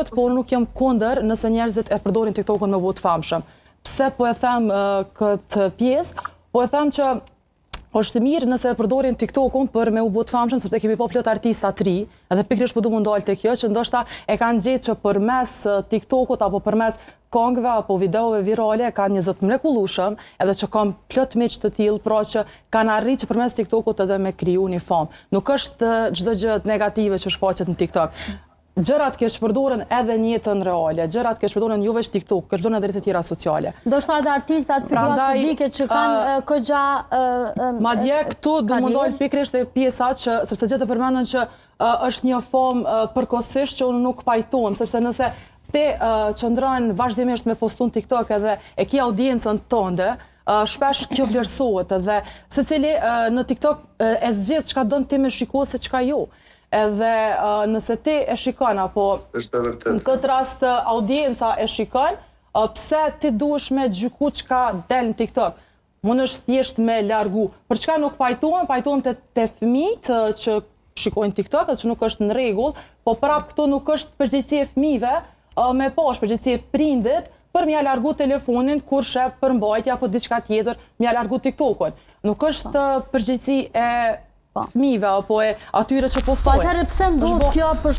duhet, por nuk jam kundër nëse njerëzit e përdorin TikTokun me vot famshëm. Pse po e them këtë pjesë? Po e them që është mirë nëse e përdorin TikTokun për me u bë të famshëm, sepse kemi po plot artista të ri, edhe pikërisht po du mu ndalë te kjo, që ndoshta e kanë gjetë që përmes TikTokut apo përmes këngëve apo videove virale kanë një zot mrekullueshëm, edhe që kanë plot miq të tillë, pra që kanë arritur që përmes TikTokut edhe me kriju një famë. Nuk është çdo gjë negative që shfaqet në TikTok. Gjërat që përdoren edhe në jetën reale, gjërat që përdoren jo vetëm TikTok, që përdoren edhe rrjetet tjera sociale. Ndoshta edhe artistat, figurat publike që kanë këgja madje këtu do më ndal pikërisht pjesa që sepse gjithë përmendën që është një famë përkohësisht që unë nuk pajtohem, sepse nëse ti qëndron vazhdimisht me postun TikTok edhe e ke audiencën tënde, shpesh kjo vlerësohet edhe secili në TikTok e zgjedh çka don ti me shikues se çka jo. Edhe nëse ti e shikon apo në këtë rast audienca e shikon, pse ti duhesh me gjyku çka del në TikTok? Mund është thjesht me largu. Për çka nuk pajtohem te fëmijët që shikojnë TikTok, që nuk është në rregull, po prap këto nuk është përgjegjësi e fëmijëve, me poshtë përgjegjësi e prindit për m'ia largu telefonin kur shep përmbajtje apo diçka tjetër, m'ia largu TikTokun. Nuk është përgjegjësi e fëmijëve apo e atyre që postojnë. Po atëherë pse ndodh kjo për